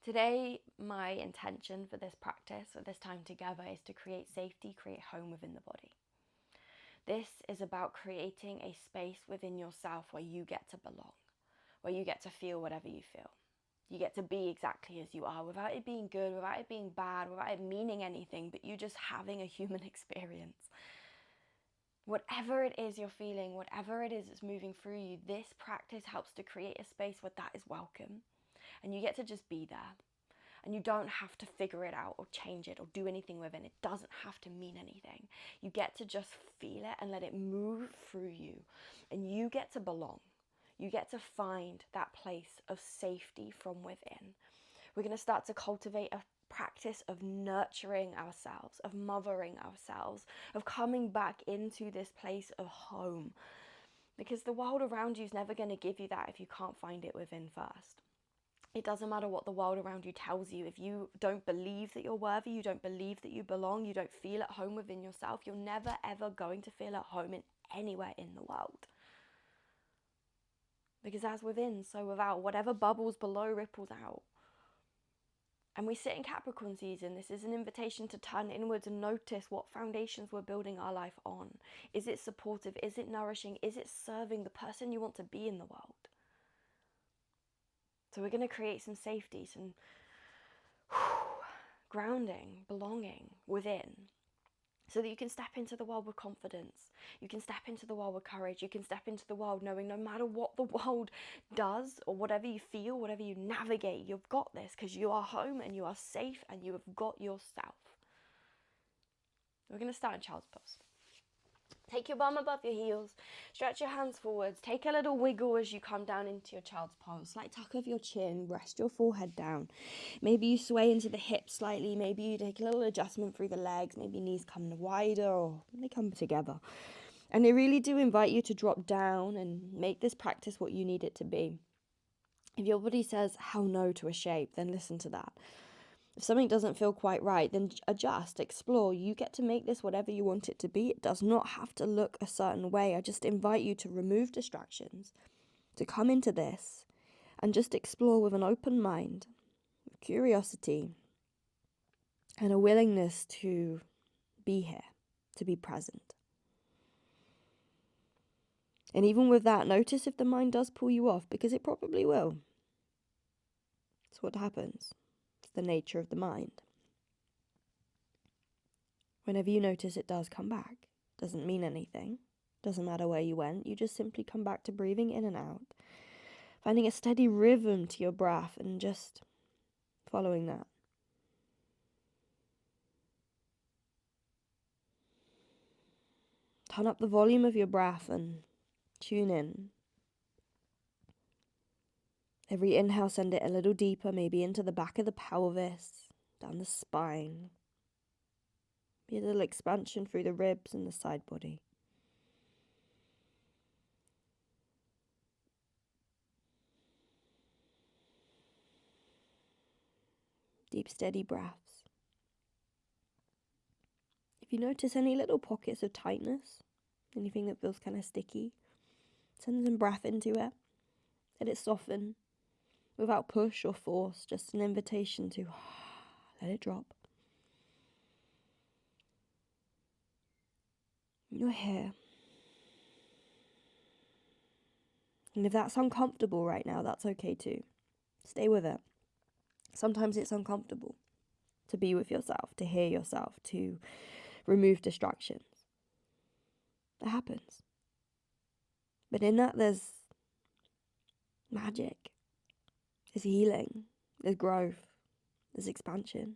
Today, my intention for this practice, or this time together, is to create safety, create home within the body. This is about creating a space within yourself where you get to belong, where you get to feel whatever you feel. You get to be exactly as you are, without it being good, without it being bad, without it meaning anything, but you just having a human experience. Whatever it is you're feeling, whatever it is that's moving through you, this practice helps to create a space where that is welcome. And you get to just be there. And you don't have to figure it out or change it or do anything with it. It doesn't have to mean anything. You get to just feel it and let it move through you. And you get to belong. You get to find that place of safety from within. We're going to start to cultivate a practice of nurturing ourselves, of mothering ourselves, of coming back into this place of home. Because the world around you is never going to give you that if you can't find it within first. It doesn't matter what the world around you tells you. If you don't believe that you're worthy, you don't believe that you belong, you don't feel at home within yourself, you're never ever going to feel at home in anywhere in the world. Because as within, so without. Whatever bubbles below ripples out. And we sit in Capricorn season. This is an invitation to turn inwards and notice what foundations we're building our life on. Is it supportive? Is it nourishing? Is it serving the person you want to be in the world? So we're going to create some safety, some grounding, belonging within, so that you can step into the world with confidence. You can step into the world with courage. You can step into the world knowing no matter what the world does or whatever you feel, whatever you navigate, you've got this because you are home and you are safe and you have got yourself. We're going to start in child's pose. Take your bum above your heels, stretch your hands forwards, take a little wiggle as you come down into your child's pose. Slight tuck of your chin, rest your forehead down. Maybe you sway into the hips slightly, maybe you take a little adjustment through the legs, maybe knees come wider or they come together. And they really do invite you to drop down and make this practice what you need it to be. If your body says hell no to a shape, then listen to that. If something doesn't feel quite right, then adjust, explore. You get to make this whatever you want it to be. It does not have to look a certain way. I just invite you to remove distractions, to come into this and just explore with an open mind, with curiosity, and a willingness to be here, to be present. And even with that, notice if the mind does pull you off, because it probably will. It's what happens. It's the nature of the mind. Whenever you notice it does come back, doesn't mean anything, doesn't matter where you went, you just simply come back to breathing in and out, finding a steady rhythm to your breath and just following that. Turn up the volume of your breath and tune in. Every inhale, send it a little deeper, maybe into the back of the pelvis, down the spine. Be a little expansion through the ribs and the side body. Deep, steady breaths. If you notice any little pockets of tightness, anything that feels kind of sticky, send some breath into it. Let it soften without push or force, just an invitation to let it drop. You're here. And if that's uncomfortable right now, that's okay too. Stay with it. Sometimes it's uncomfortable to be with yourself, to hear yourself, to remove distractions. It happens. But in that, there's magic. There's healing. There's growth. There's expansion.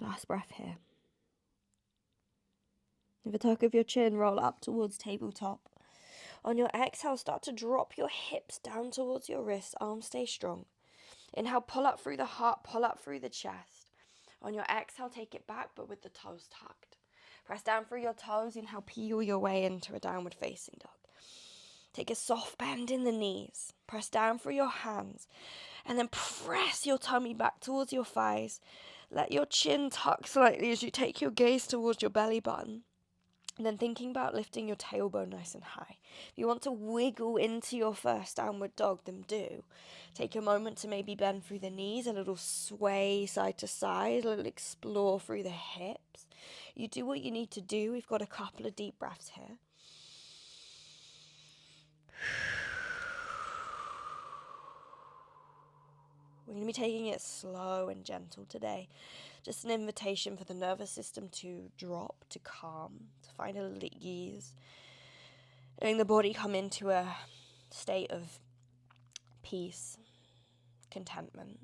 Last breath here. With a tuck of your chin, roll up towards tabletop. On your exhale, start to drop your hips down towards your wrists. Arms stay strong. Inhale, pull up through the heart, pull up through the chest. On your exhale, take it back, but with the toes tucked. Press down through your toes. Inhale, peel your way into a downward facing dog. Take a soft bend in the knees. Press down through your hands. And then press your tummy back towards your thighs. Let your chin tuck slightly as you take your gaze towards your belly button. And then thinking about lifting your tailbone nice and high. If you want to wiggle into your first downward dog, then do. Take a moment to maybe bend through the knees, a little sway side to side, a little explore through the hips. You do what you need to do. We've got a couple of deep breaths here. We're going to be taking it slow and gentle today. Just an invitation for the nervous system to drop, to calm, to find a little ease. Letting the body come into a state of peace, contentment,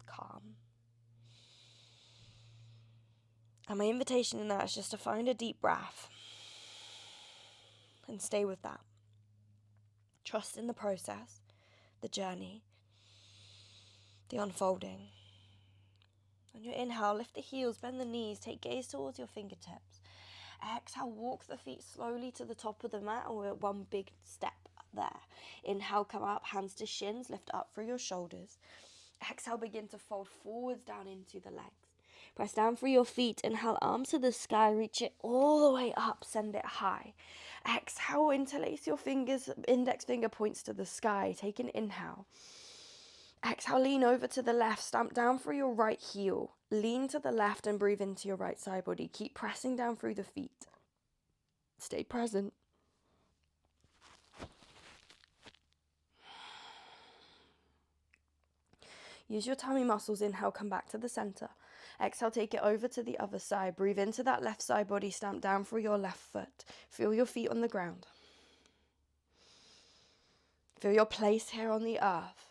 calm. And my invitation in that is just to find a deep breath and stay with that. Trust in the process, the journey, the unfolding. On your inhale, lift the heels, bend the knees, take gaze towards your fingertips. Exhale, walk the feet slowly to the top of the mat, or one big step there. Inhale, come up, hands to shins, lift up through your shoulders. Exhale, begin to fold forwards down into the legs. Press down through your feet. Inhale, arms to the sky, reach it all the way up, send it high. Exhale, interlace your fingers, index finger points to the sky. Take an inhale. Exhale, lean over to the left, stamp down through your right heel. Lean to the left and breathe into your right side body. Keep pressing down through the feet. Stay present. Use your tummy muscles. Inhale, come back to the center. Exhale, take it over to the other side. Breathe into that left side body, stamp down through your left foot. Feel your feet on the ground. Feel your place here on the earth.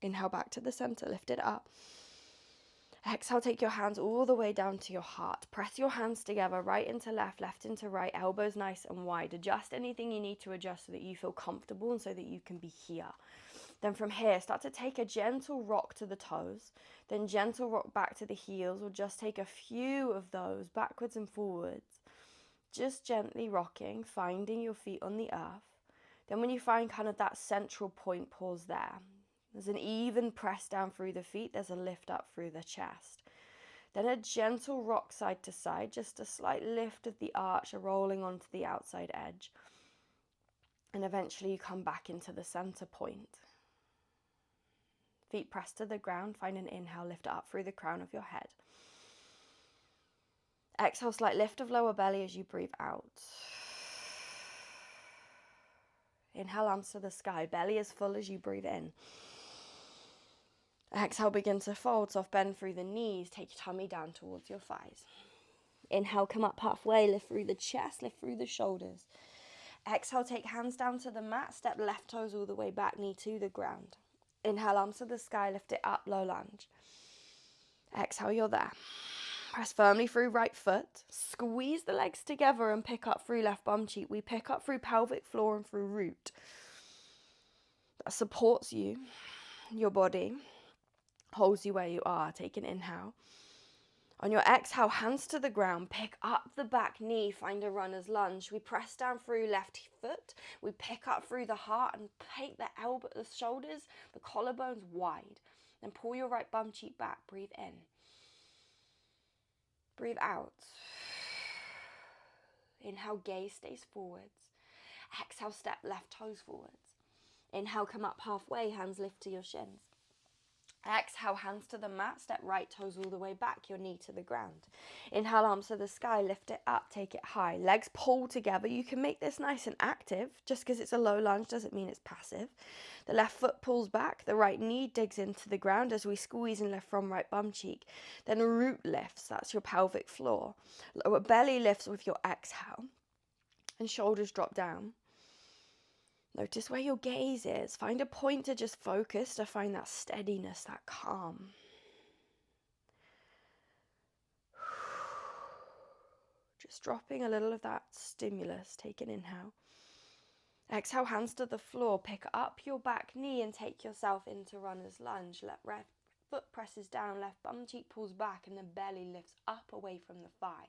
Inhale, back to the center, lift it up. Exhale, take your hands all the way down to your heart. Press your hands together, right into left, left into right, elbows nice and wide. Adjust anything you need to adjust so that you feel comfortable and so that you can be here. Then from here, start to take a gentle rock to the toes, then gentle rock back to the heels, or just take a few of those backwards and forwards. Just gently rocking, finding your feet on the earth. Then when you find kind of that central point, pause there. There's an even press down through the feet. There's a lift up through the chest. Then a gentle rock side to side, just a slight lift of the arch, a rolling onto the outside edge. And eventually you come back into the center point. Feet pressed to the ground. Find an inhale, lift it up through the crown of your head. Exhale, slight lift of lower belly as you breathe out. Inhale, arms to the sky. Belly as full as you breathe in. Exhale, begin to fold, soft bend through the knees. Take your tummy down towards your thighs. Inhale, come up halfway, lift through the chest, lift through the shoulders. Exhale, take hands down to the mat, step left toes all the way back, knee to the ground. Inhale, arms to the sky, lift it up, low lunge. Exhale, you're there. Press firmly through right foot. Squeeze the legs together and pick up through left bum cheek. We pick up through pelvic floor and through root. That supports you, your body. Holds you where you are. Take an inhale. On your exhale, hands to the ground, pick up the back knee, find a runner's lunge. We press down through left foot. We pick up through the heart and take the elbow, the shoulders, the collarbones wide. Then pull your right bum cheek back. Breathe in. Breathe out. Inhale, gaze stays forwards. Exhale, step left toes forwards. Inhale, come up halfway, hands lift to your shins. Exhale, hands to the mat, step right toes all the way back, your knee to the ground. Inhale, arms to the sky, lift it up, take it high. Legs pull together. You can make this nice and active. Just because it's a low lunge doesn't mean it's passive. The left foot pulls back, the right knee digs into the ground as we squeeze and lift from right bum cheek. Then root lifts, that's your pelvic floor. Lower belly lifts with your exhale. And shoulders drop down. Notice where your gaze is. Find a point to just focus, to find that steadiness, that calm. Just dropping a little of that stimulus. Take an inhale. Exhale, hands to the floor. Pick up your back knee and take yourself into runner's lunge. Left foot presses down, left bum cheek pulls back, and the belly lifts up away from the thigh.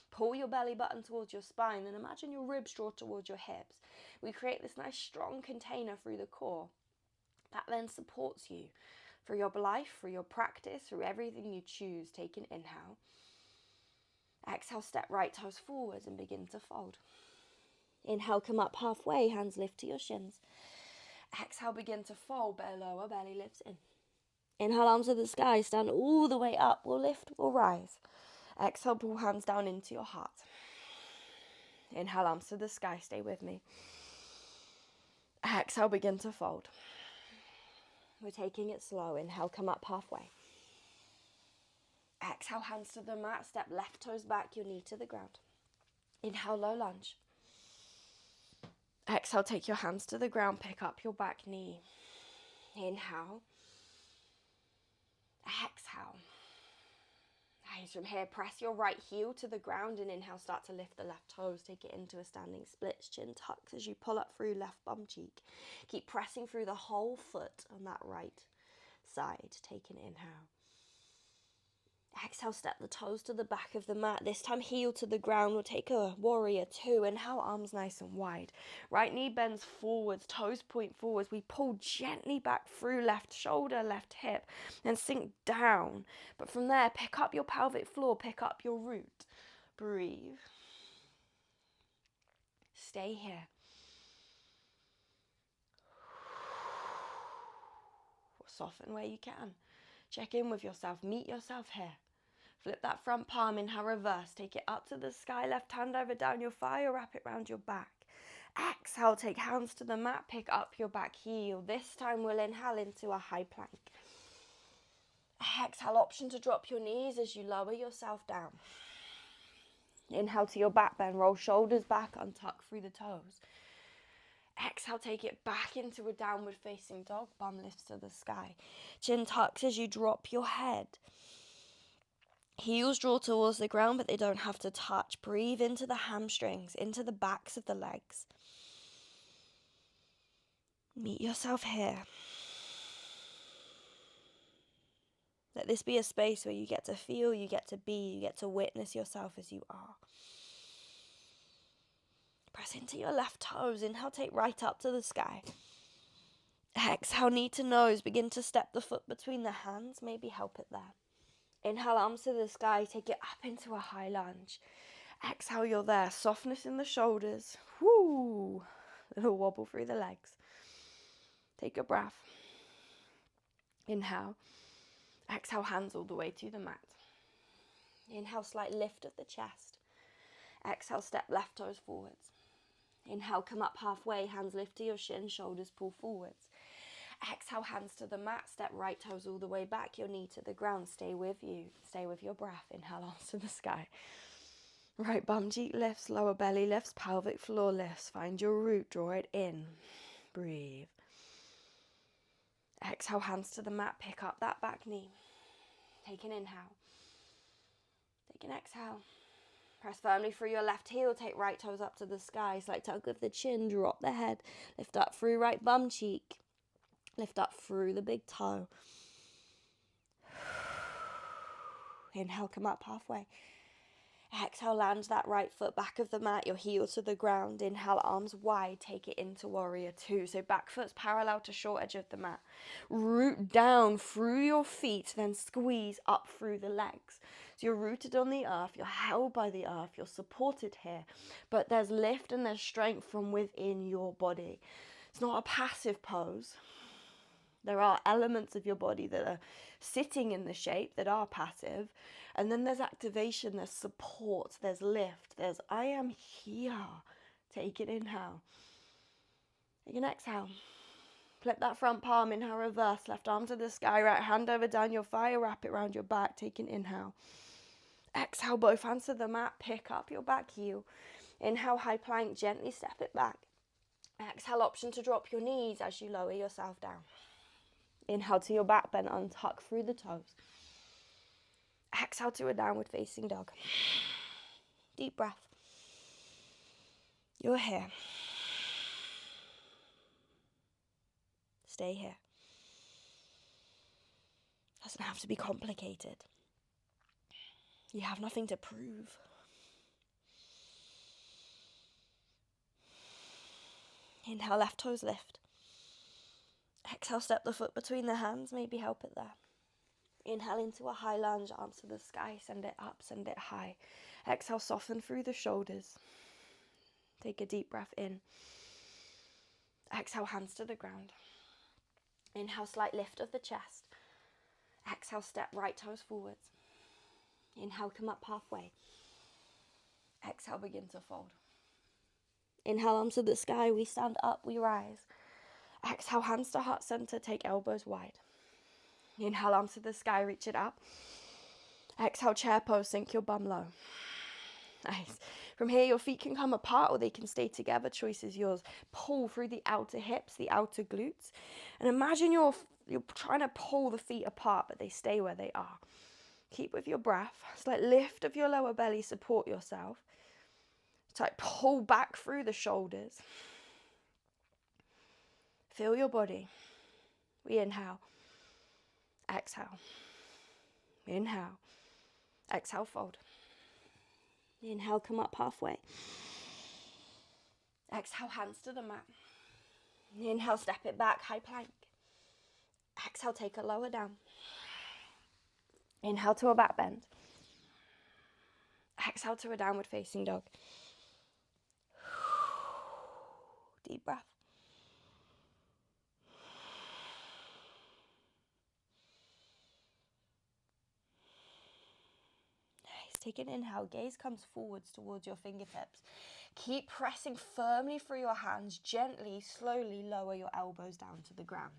Pull your belly button towards your spine, and imagine your ribs draw towards your hips. We create this nice strong container through the core that then supports you for your life, for your practice, for everything you choose. Take an inhale. Exhale, step right toes forwards and begin to fold. Inhale, come up halfway, hands lift to your shins. Exhale, begin to fold, lower belly lifts in. Inhale, arms to the sky, stand all the way up. We'll lift, we'll rise. Exhale, pull hands down into your heart. Inhale, arms to the sky, stay with me. Exhale, begin to fold. We're taking it slow. Inhale, come up halfway. Exhale, hands to the mat, step left toes back, your knee to the ground. Inhale, low lunge. Exhale, take your hands to the ground, pick up your back knee. Inhale. Exhale. Nice. From here, press your right heel to the ground and inhale, start to lift the left toes. Take it into a standing splits, chin tucks as you pull up through left bum cheek. Keep pressing through the whole foot on that right side. Take an inhale. Exhale, step the toes to the back of the mat. This time, heel to the ground. We'll take a warrior two. Inhale, arms nice and wide. Right knee bends forwards, toes point forwards. We pull gently back through left shoulder, left hip, and sink down. But from there, pick up your pelvic floor, pick up your root. Breathe. Stay here. Soften where you can. Check in with yourself. Meet yourself here. Flip that front palm, inhale, reverse. Take it up to the sky, left hand over down your thigh or wrap it around your back. Exhale, take hands to the mat, pick up your back heel. This time we'll inhale into a high plank. Exhale, option to drop your knees as you lower yourself down. Inhale to your back bend, roll shoulders back, untuck through the toes. Exhale, take it back into a downward facing dog, bum lifts to the sky. Chin tucks as you drop your head. Heels draw towards the ground, but they don't have to touch. Breathe into the hamstrings, into the backs of the legs. Meet yourself here. Let this be a space where you get to feel, you get to be, you get to witness yourself as you are. Press into your left toes. Inhale, take right up to the sky. Exhale, knee to nose. Begin to step the foot between the hands. Maybe help it there. Inhale, arms to the sky. Take it up into a high lunge. Exhale, you're there. Softness in the shoulders. Woo! Little wobble through the legs. Take a breath. Inhale. Exhale, hands all the way to the mat. Inhale, slight lift of the chest. Exhale, step left toes forwards. Inhale, come up halfway, hands lift to your shin, shoulders pull forwards. Exhale, hands to the mat, step right toes all the way back, your knee to the ground. Stay with you, stay with your breath. Inhale, arms to the sky. Right bum cheek lifts, lower belly lifts, pelvic floor lifts. Find your root, draw it in. Breathe. Exhale, hands to the mat, pick up that back knee. Take an inhale. Take an exhale. Press firmly through your left heel, take right toes up to the sky. Slight tug of the chin, drop the head. Lift up through right bum cheek. Lift up through the big toe. Inhale, come up halfway. Exhale, land that right foot back of the mat, your heel to the ground. Inhale, arms wide, take it into warrior two. So back foot's parallel to short edge of the mat. Root down through your feet, then squeeze up through the legs. So you're rooted on the earth, you're held by the earth, you're supported here. But there's lift and there's strength from within your body. It's not a passive pose. There are elements of your body that are sitting in the shape that are passive. And then there's activation, there's support, there's lift, there's I am here. Take an inhale. Take an exhale. Flip that front palm, inhale, reverse. Left arm to the sky, right hand over down your thigh, wrap it around your back. Take an inhale. Exhale, both hands to the mat, pick up your back heel. Inhale, high plank, gently step it back. Exhale, option to drop your knees as you lower yourself down. Inhale to your back bend, untuck through the toes. Exhale to a downward facing dog. Deep breath. You're here. Stay here. Doesn't have to be complicated. You have nothing to prove. Inhale, left toes lift. Exhale, step the foot between the hands, maybe help it there. Inhale into a high lunge, arms to the sky, send it up, send it high. Exhale, soften through the shoulders. Take a deep breath in. Exhale, hands to the ground. Inhale, slight lift of the chest. Exhale, step right toes forwards. Inhale, come up halfway. Exhale, begin to fold. Inhale, arms to the sky, we stand up, we rise. Exhale, hands to heart center, take elbows wide. Inhale, arms to the sky, reach it up. Exhale, chair pose, sink your bum low. Nice. From here, your feet can come apart or they can stay together. Choice is yours. Pull through the outer hips, the outer glutes. And imagine you're trying to pull the feet apart, but they stay where they are. Keep with your breath. Slight lift of your lower belly, support yourself. Tight pull back through the shoulders. Feel your body. We inhale. Exhale. Inhale. Exhale, fold. Inhale, come up halfway. Exhale, hands to the mat. Inhale, step it back, high plank. Exhale, take a lower down. Inhale to a back bend. Exhale to a downward facing dog. Deep breath. Nice. Take an inhale. Gaze comes forwards towards your fingertips. Keep pressing firmly through your hands. Gently, slowly lower your elbows down to the ground.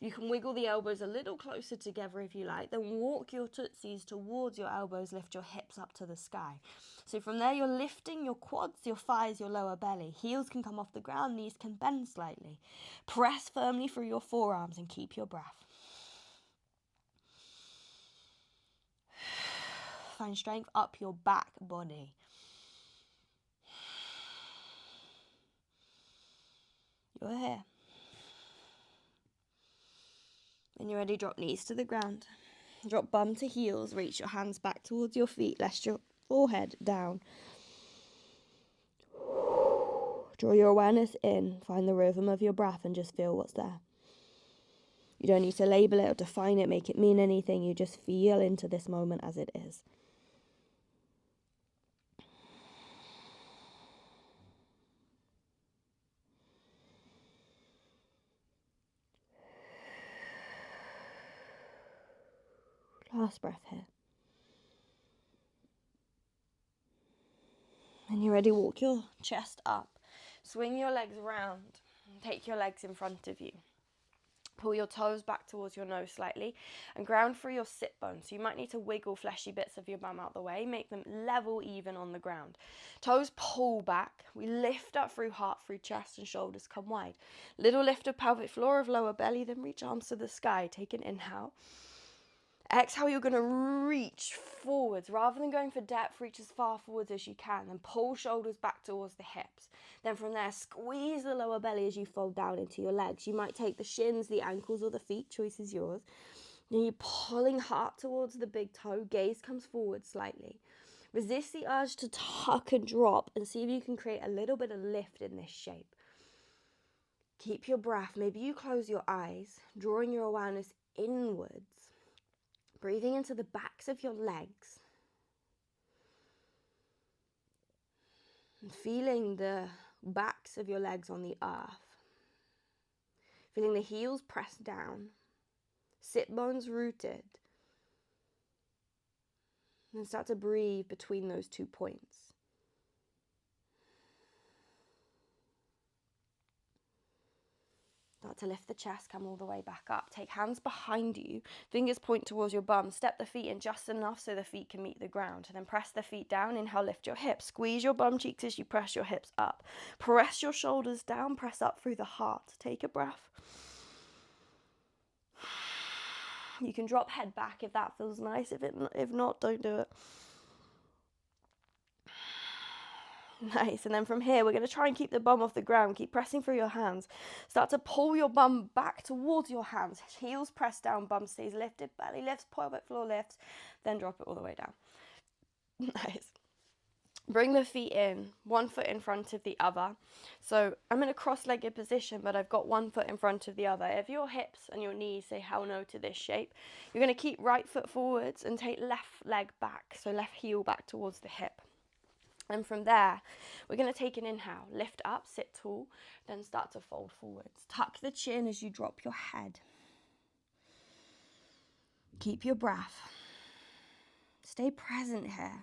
You can wiggle the elbows a little closer together if you like. Then walk your tootsies towards your elbows. Lift your hips up to the sky. So from there, you're lifting your quads, your thighs, your lower belly. Heels can come off the ground. Knees can bend slightly. Press firmly through your forearms and keep your breath. Find strength up your back body. You're here. When you're ready, drop knees to the ground. Drop bum to heels. Reach your hands back towards your feet. Rest your forehead down. Draw your awareness in. Find the rhythm of your breath and just feel what's there. You don't need to label it or define it, make it mean anything. You just feel into this moment as it is. Last breath here. When you're ready, walk your chest up. Swing your legs round. Take your legs in front of you. Pull your toes back towards your nose slightly and ground through your sit bones. So you might need to wiggle fleshy bits of your bum out the way. Make them level, even on the ground. Toes pull back. We lift up through heart, through chest and shoulders come wide. Little lift of pelvic floor, of lower belly, then reach arms to the sky. Take an inhale. Exhale, you're going to reach forwards. Rather than going for depth, reach as far forwards as you can. Then pull shoulders back towards the hips. Then from there, squeeze the lower belly as you fold down into your legs. You might take the shins, the ankles, or the feet. Choice is yours. Then you're pulling heart towards the big toe. Gaze comes forward slightly. Resist the urge to tuck and drop and see if you can create a little bit of lift in this shape. Keep your breath. Maybe you close your eyes, drawing your awareness inwards. Breathing into the backs of your legs. And feeling the backs of your legs on the earth. Feeling the heels pressed down. Sit bones rooted. And start to breathe between those 2 points. Start to lift the chest, come all the way back up. Take hands behind you, fingers point towards your bum. Step the feet in just enough so the feet can meet the ground. Then press the feet down. Inhale, lift your hips. Squeeze your bum cheeks as you press your hips up. Press your shoulders down, press up through the heart. Take a breath. You can drop head back if that feels nice. If not, don't do it. Nice. And then from here, we're going to try and keep the bum off the ground. Keep pressing through your hands. Start to pull your bum back towards your hands. Heels press down, bum stays lifted, belly lifts, pelvic floor lifts. Then drop it all the way down. Nice. Bring the feet in, one foot in front of the other. So I'm in a cross-legged position, but I've got one foot in front of the other. If your hips and your knees say hell no to this shape, you're going to keep right foot forwards and take left leg back, so left heel back towards the hip. And from there, we're going to take an inhale, lift up, sit tall, then start to fold forwards. Tuck the chin as you drop your head. Keep your breath. Stay present here.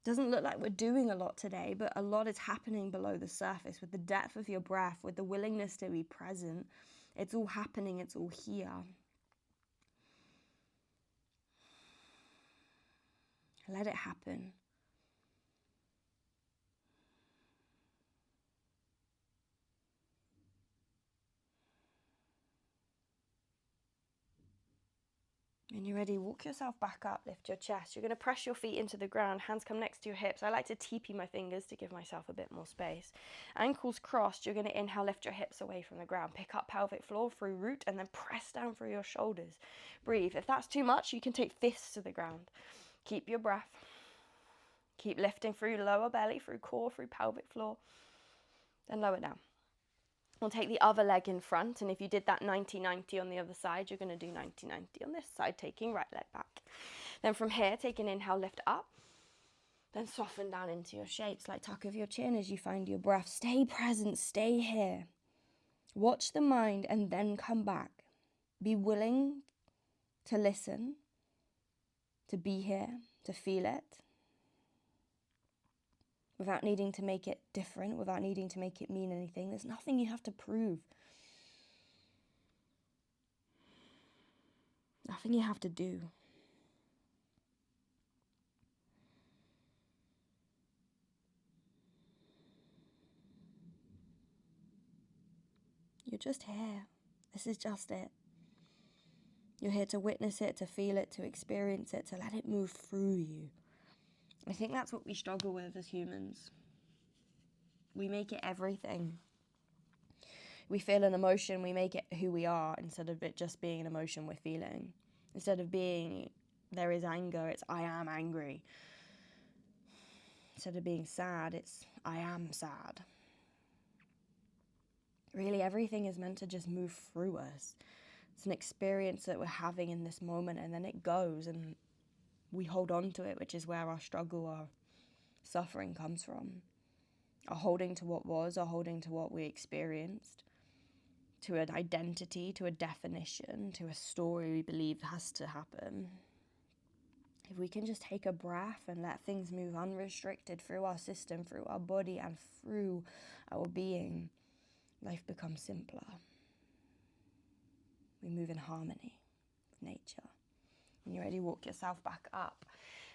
Doesn't look like we're doing a lot today, but a lot is happening below the surface with the depth of your breath, with the willingness to be present. It's all happening, it's all here. Let it happen. When you're ready, walk yourself back up, lift your chest. You're going to press your feet into the ground, hands come next to your hips. I like to teepee my fingers to give myself a bit more space. Ankles crossed, you're going to inhale, lift your hips away from the ground. Pick up pelvic floor through root and then press down through your shoulders. Breathe. If that's too much, you can take fists to the ground. Keep your breath. Keep lifting through lower belly, through core, through pelvic floor. Then lower down. We'll take the other leg in front, and if you did that 90-90 on the other side, you're going to do 90-90 on this side, taking right leg back. Then from here, take an inhale, lift up, then soften down into your shapes, like tuck of your chin as you find your breath. Stay present, stay here. Watch the mind and then come back. Be willing to listen, to be here, to feel it, without needing to make it different, without needing to make it mean anything. There's nothing you have to prove. Nothing you have to do. You're just here. This is just it. You're here to witness it, to feel it, to experience it, to let it move through you. I think that's what we struggle with as humans. We make it everything. We feel an emotion, we make it who we are, instead of it just being an emotion we're feeling. Instead of being, there is anger, it's I am angry. Instead of being sad, it's I am sad. Really, everything is meant to just move through us. It's an experience that we're having in this moment, and then it goes, and we hold on to it, which is where our struggle, our suffering comes from. Our holding to what was, our holding to what we experienced, to an identity, to a definition, to a story we believe has to happen. If we can just take a breath and let things move unrestricted through our system, through our body, and through our being, life becomes simpler. We move in harmony with nature. When you're ready, walk yourself back up.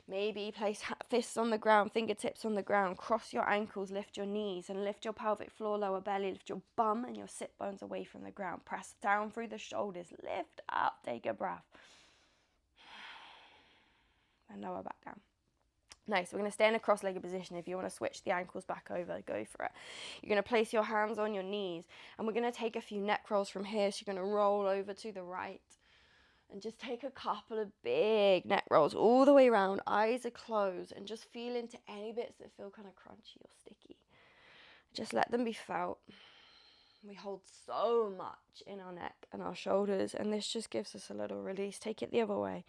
Maybe place fists on the ground, fingertips on the ground, cross your ankles, lift your knees, and lift your pelvic floor, lower belly, lift your bum and your sit bones away from the ground. Press down through the shoulders, lift up, take a breath. And lower back down. Nice, we're going to stay in a cross-legged position. If you want to switch the ankles back over, go for it. You're going to place your hands on your knees, and we're going to take a few neck rolls from here. So you're going to roll over to the right. And just take a couple of big neck rolls all the way around. Eyes are closed. And just feel into any bits that feel kind of crunchy or sticky. Just let them be felt. We hold so much in our neck and our shoulders. And this just gives us a little release. Take it the other way.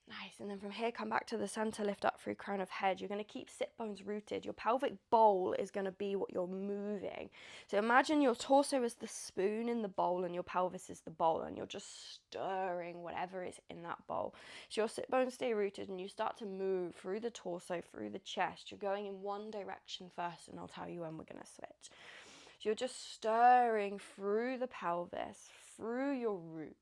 Nice, and then from here, come back to the center, lift up through crown of head. You're going to keep sit bones rooted. Your pelvic bowl is going to be what you're moving. So imagine your torso is the spoon in the bowl and your pelvis is the bowl, and you're just stirring whatever is in that bowl. So your sit bones stay rooted and you start to move through the torso, through the chest. You're going in one direction first, and I'll tell you when we're going to switch. So you're just stirring through the pelvis, through your root.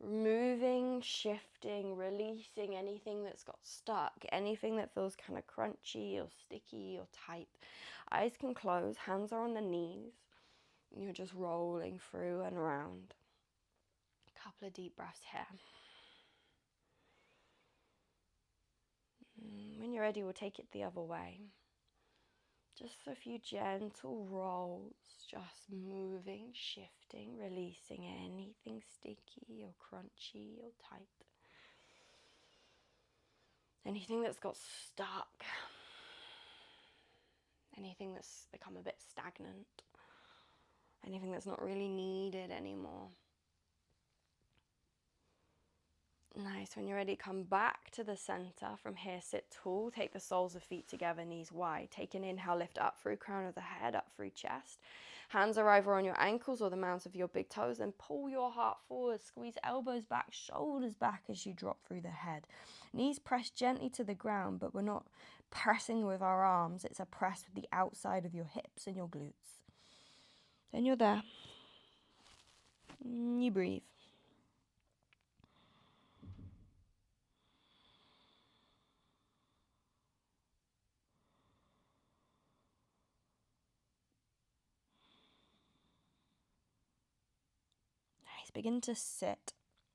Moving, shifting, releasing anything that's got stuck, anything that feels kind of crunchy or sticky or tight. Eyes can close, hands are on the knees, and you're just rolling through and around. A couple of deep breaths here. When you're ready, we'll take it the other way. Just a few gentle rolls, just moving, shifting, releasing anything sticky or crunchy or tight. Anything that's got stuck. Anything that's become a bit stagnant. Anything that's not really needed anymore. Nice. When you're ready, come back to the center. From here, sit tall. Take the soles of feet together, knees wide. Take an inhale, lift up through crown of the head, up through chest. Hands are either on your ankles or the mounts of your big toes. And pull your heart forward. Squeeze elbows back, shoulders back as you drop through the head. Knees press gently to the ground, but we're not pressing with our arms. It's a press with the outside of your hips and your glutes. Then you're there. You breathe. Nice. Begin to sit.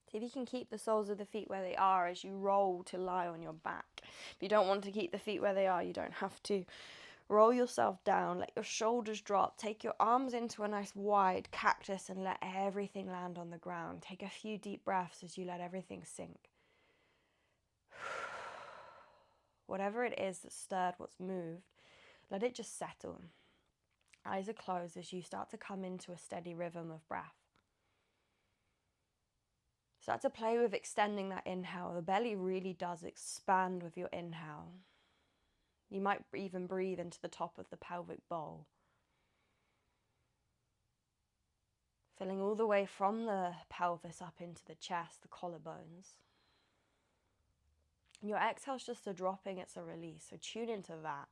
See if you can keep the soles of the feet where they are as you roll to lie on your back. If you don't want to keep the feet where they are, you don't have to. Roll yourself down, let your shoulders drop. Take your arms into a nice wide cactus and let everything land on the ground. Take a few deep breaths as you let everything sink. Whatever it is that stirred what's moved, let it just settle. Eyes are closed as you start to come into a steady rhythm of breath. Start to play with extending that inhale. The belly really does expand with your inhale. You might even breathe into the top of the pelvic bowl. Filling all the way from the pelvis up into the chest, the collarbones. And your exhale's just a dropping, it's a release. So tune into that.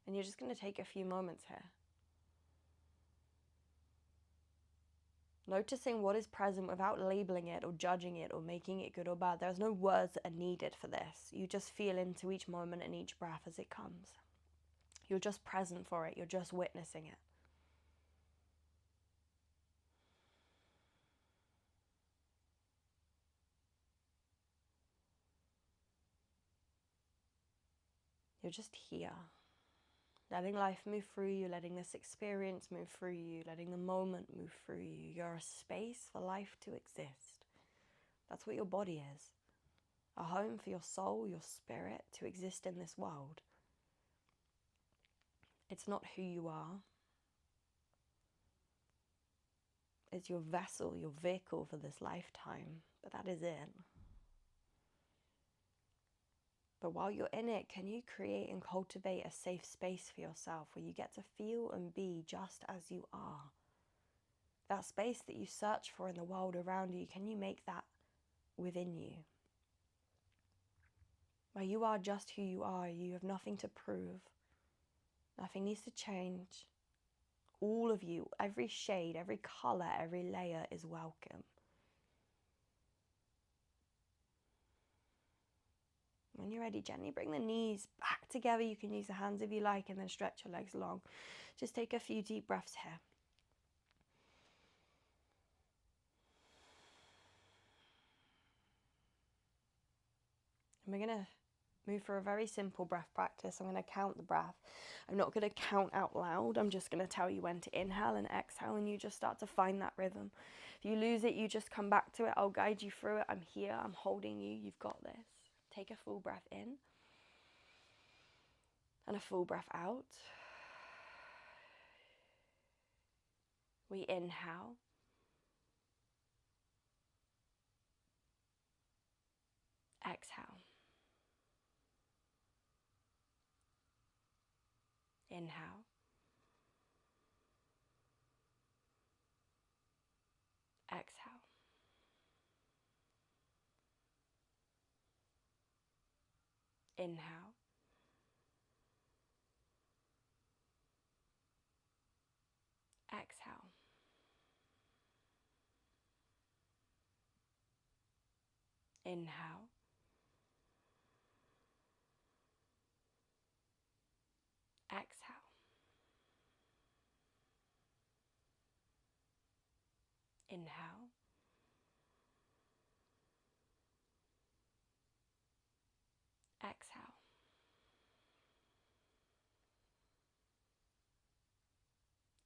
And you're just going to take a few moments here. Noticing what is present without labeling it or judging it or making it good or bad. There's no words that are needed for this. You just feel into each moment and each breath as it comes. You're just present for it. You're just witnessing it. You're just here. Letting life move through you, letting this experience move through you, letting the moment move through you. You're a space for life to exist. That's what your body is. A home for your soul, your spirit to exist in this world. It's not who you are. It's your vessel, your vehicle for this lifetime. But that is it. But while you're in it, can you create and cultivate a safe space for yourself where you get to feel and be just as you are? That space that you search for in the world around you, can you make that within you? Where you are just who you are, you have nothing to prove. Nothing needs to change. All of you, every shade, every color, every layer is welcome. When you're ready, gently bring the knees back together. You can use the hands if you like and then stretch your legs long. Just take a few deep breaths here. And we're going to move for a very simple breath practice. I'm going to count the breath. I'm not going to count out loud. I'm just going to tell you when to inhale and exhale, and you just start to find that rhythm. If you lose it, you just come back to it. I'll guide you through it. I'm here. I'm holding you. You've got this. Take a full breath in and a full breath out. We inhale. Exhale. Inhale. Exhale. Inhale. Exhale. Inhale. Exhale. Inhale.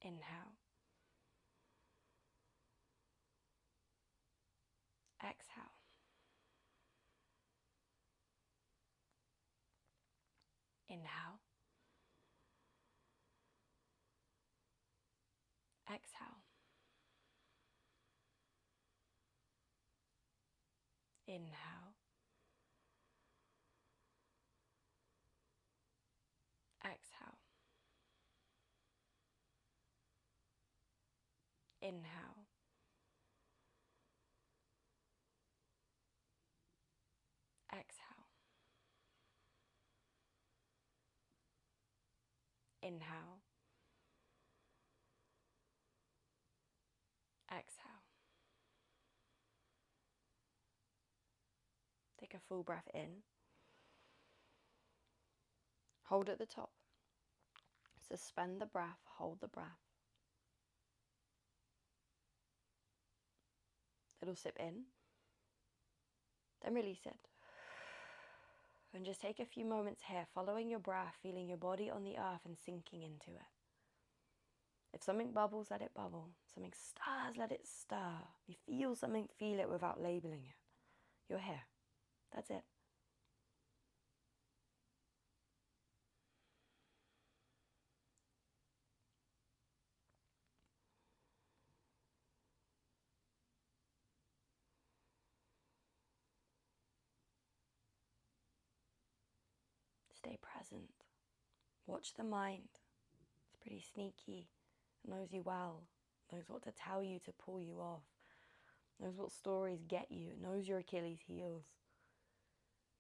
Inhale. Exhale. Inhale. Exhale. Inhale. Exhale. Inhale. Exhale. Inhale. Exhale. Take a full breath in. Hold at the top. Suspend the breath, hold the breath. Little sip in. Then release it. And just take a few moments here, following your breath, feeling your body on the earth and sinking into it. If something bubbles, let it bubble. Something stirs, let it stir. If you feel something, feel it without labeling it. You're here. That's it. Stay present. Watch the mind. It's pretty sneaky. It knows you well. It knows what to tell you to pull you off. It knows what stories get you. It knows your Achilles heels.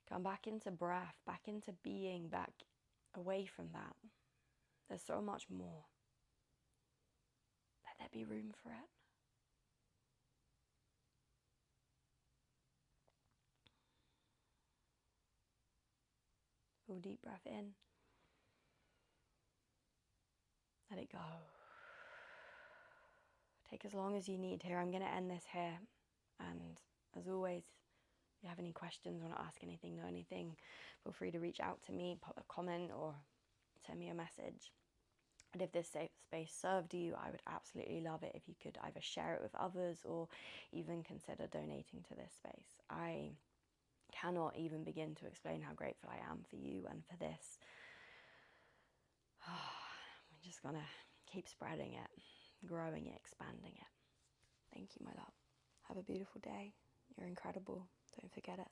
Come back into breath, back into being, back away from that. There's so much more. Let there be room for it. Full deep breath in. Let it go. Take as long as you need here. I'm going to end this here. And as always, if you have any questions, want to ask anything, know anything, feel free to reach out to me, put a comment or send me a message. And if this safe space served you, I would absolutely love it if you could either share it with others or even consider donating to this space. I cannot even begin to explain how grateful I am for you and for this. I'm just going to keep spreading it, growing it, expanding it. Thank you, my love. Have a beautiful day. You're incredible. Don't forget it.